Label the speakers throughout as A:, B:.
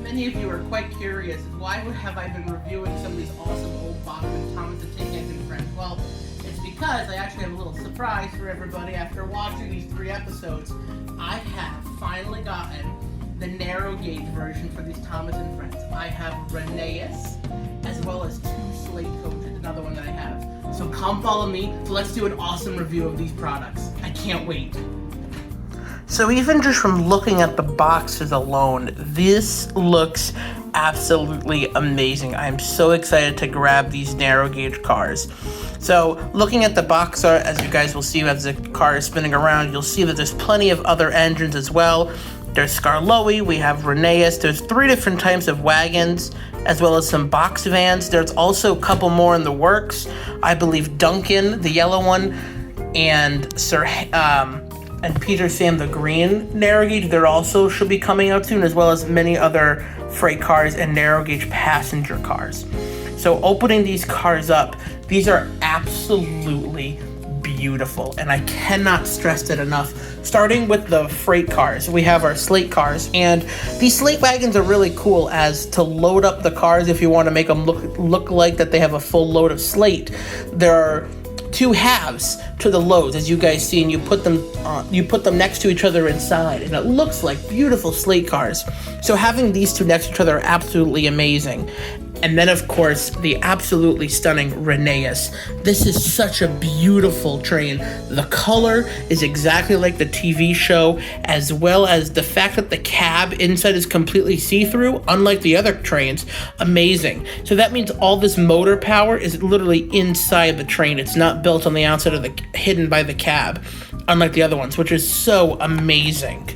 A: Many of you are quite curious, why have I been reviewing some of these awesome old Bachman Thomas the Tank Engine friends? Well, it's because I actually have a little surprise for everybody. After watching these 3 episodes, I have finally gotten the narrow gauge version for these Thomas and Friends. I have Rheneas, as well as 2 slate coaches, another one that I have. So come follow me, let's do an awesome review of these products. I can't wait. So even just from looking at the boxes alone, this looks absolutely amazing. I'm so excited to grab these narrow gauge cars. So looking at the box art, as you guys will see as the car is spinning around, you'll see that there's plenty of other engines as well. There's Scarloey, we have Rheneas, there's 3 different types of wagons, as well as some box vans. There's also a couple more in the works. I believe Duncan, the yellow one, and and Peter Sam the green narrow gauge, they're also should be coming out soon, as well as many other freight cars and narrow gauge passenger cars. So opening these cars up, these are absolutely beautiful, and I cannot stress that enough. Starting with the freight cars, we have our slate cars, and these slate wagons are really cool as to load up the cars if you want to make them look like that they have a full load of slate. There are 2 halves to the loads, as you guys see, and you put them next to each other inside, and it looks like beautiful slate cars. So having these 2 next to each other are absolutely amazing. And then, of course, the absolutely stunning Rheneas. This is such a beautiful train. The color is exactly like the TV show, as well as the fact that the cab inside is completely see-through, unlike the other trains. Amazing. So that means all this motor power is literally inside the train. It's not built on the outside of hidden by the cab, unlike the other ones, which is so amazing.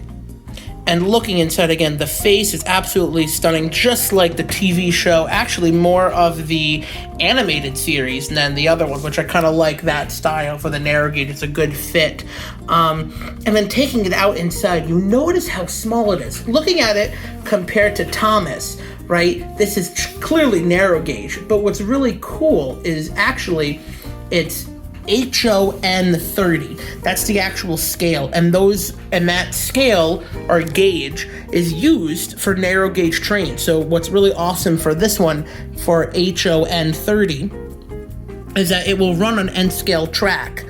A: And looking inside again, the face is absolutely stunning, just like the TV show. Actually, more of the animated series than the other one, which I kind of like that style for the narrow gauge. It's a good fit. And then taking it out inside, you notice how small it is. Looking at it compared to Thomas, right? This is clearly narrow gauge. But what's really cool is actually it's HON 30. That's the actual scale, and that scale or gauge is used for narrow gauge trains. So what's really awesome for this one, for HON 30, is that it will run on N scale track,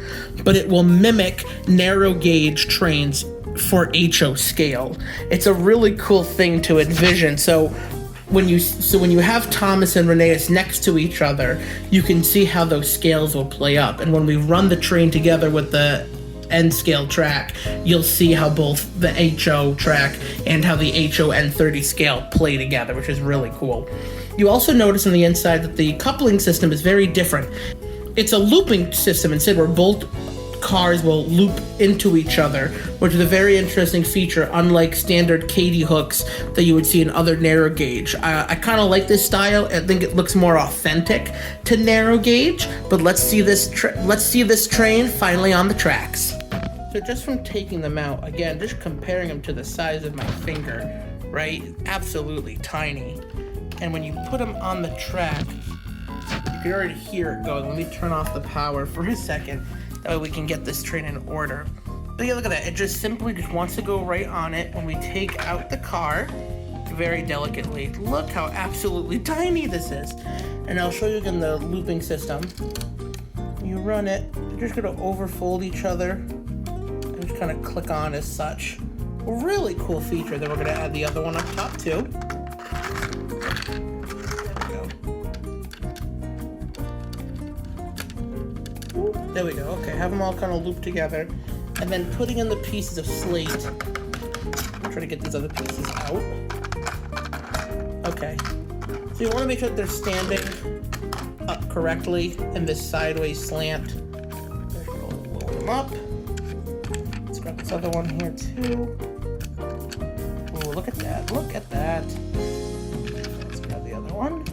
A: but it will mimic narrow gauge trains for HO scale. It's a really cool thing to envision. So when you have Thomas and Rheneas next to each other, you can see how those scales will play up. And when we run the train together with the N scale track, you'll see how both the HO track and how the HON 30 scale play together, which is really cool. You also notice on the inside that the coupling system is very different. It's a looping system instead, where both cars will loop into each other, which is a very interesting feature, unlike standard Katy hooks that you would see in other narrow gauge. I kind of like this style. I think it looks more authentic to narrow gauge, but let's see this train finally on the tracks. So just from taking them out, again, just comparing them to the size of my finger, right? Absolutely tiny. And when you put them on the track, you can already hear it going. Let me turn off the power for a second. That way we can get this train in order. But yeah, look at that. It just simply wants to go right on it. When we take out the car, very delicately, look how absolutely tiny this is. And I'll show you again the looping system. You run it, they're just gonna overfold each other and just kind of click on as such. A really cool feature that we're gonna add the other one up top too. There we go. Okay, have them all kind of looped together, and then putting in the pieces of slate. I'm trying to get these other pieces out. Okay, so you want to make sure that they're standing up correctly in this sideways slant. There we go. Load them up. Let's grab this other one here too. Oh, look at that! Look at that! Let's grab the other one.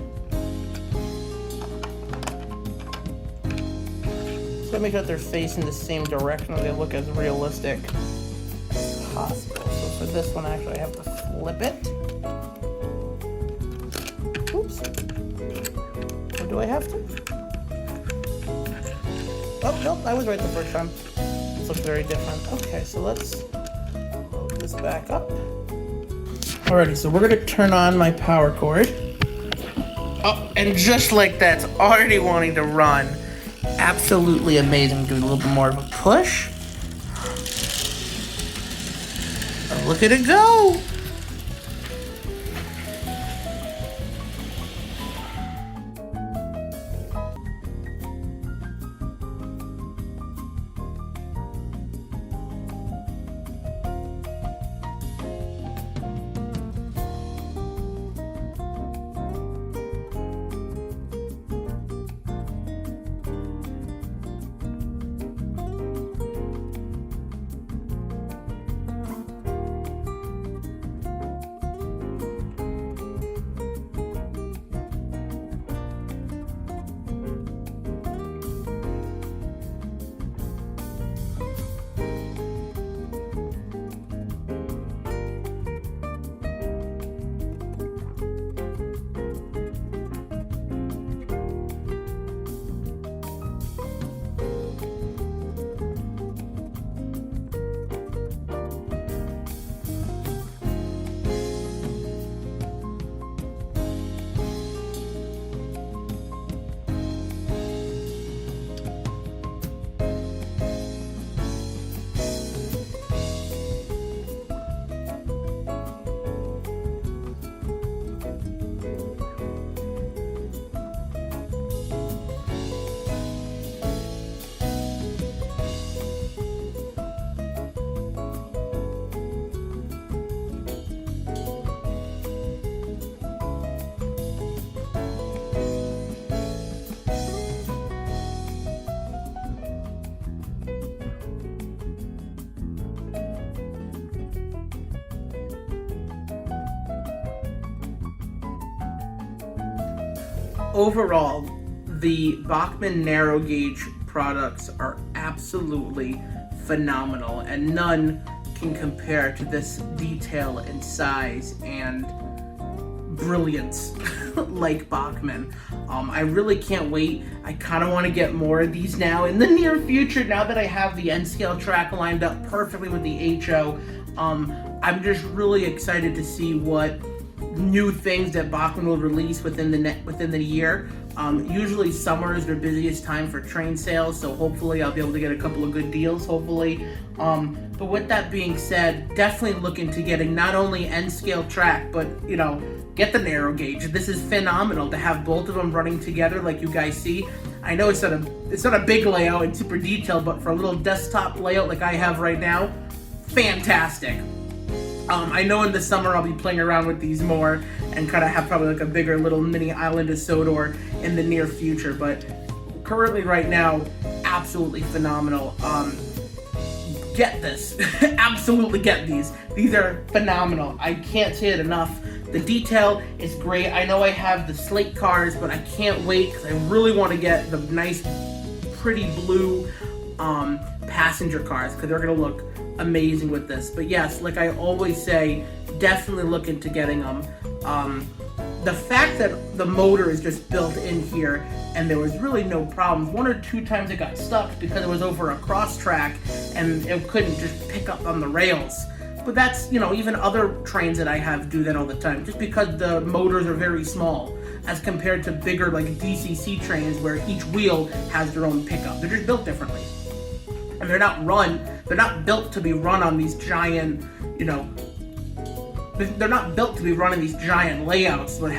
A: So make sure that they're facing the same direction, so they look as realistic as possible. So for this one, actually, I have to flip it. Oops. Or do I have to? Oh, nope, I was right the first time. This looks very different. Okay, so let's load this back up. Alrighty, so we're gonna turn on my power cord. Oh, and just like that, it's already wanting to run. Absolutely amazing. Doing a little bit more of a push. Oh, look at it go. Overall, the Bachman narrow gauge products are absolutely phenomenal, and none can compare to this detail and size and brilliance like Bachman. I really can't wait. I kind of want to get more of these now in the near future, now that I have the N-scale track lined up perfectly with the HO. I'm just really excited to see what new things that Bachman will release within the year. Usually summer is their busiest time for train sales, so hopefully I'll be able to get a couple of good deals, hopefully. But with that being said, definitely looking to getting not only N-scale track, but get the narrow gauge. This is phenomenal to have both of them running together like you guys see. I know it's not a big layout and super detailed, but for a little desktop layout like I have right now, fantastic. I know in the summer I'll be playing around with these more and kind of have probably like a bigger little mini island of Sodor in the near future, but currently right now, absolutely phenomenal. Get this. Absolutely get these. These are phenomenal. I can't say it enough. The detail is great. I know I have the slate cars, but I can't wait because I really want to get the nice, pretty blue passenger cars because they're going to look amazing with this. But yes, like I always say, definitely look into getting them. The fact that the motor is just built in here and there was really no problems. 1 or 2 times it got stuck because it was over a cross track and it couldn't just pick up on the rails. But that's, even other trains that I have do that all the time, just because the motors are very small as compared to bigger like DCC trains where each wheel has their own pickup. They're just built differently. And they're not built to be run on these giant, they're not built to be running these giant layouts with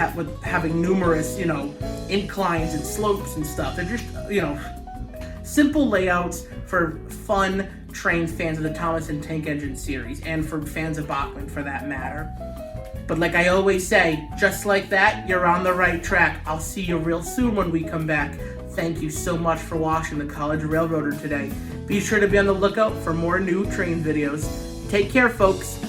A: having numerous, inclines and slopes and stuff. They're just, simple layouts for fun train fans of the Thomas and Tank Engine series, and for fans of Bachman for that matter. But like I always say, just like that, you're on the right track. I'll see you real soon when we come back. Thank you so much for watching the College Railroader today. Be sure to be on the lookout for more new train videos. Take care, folks.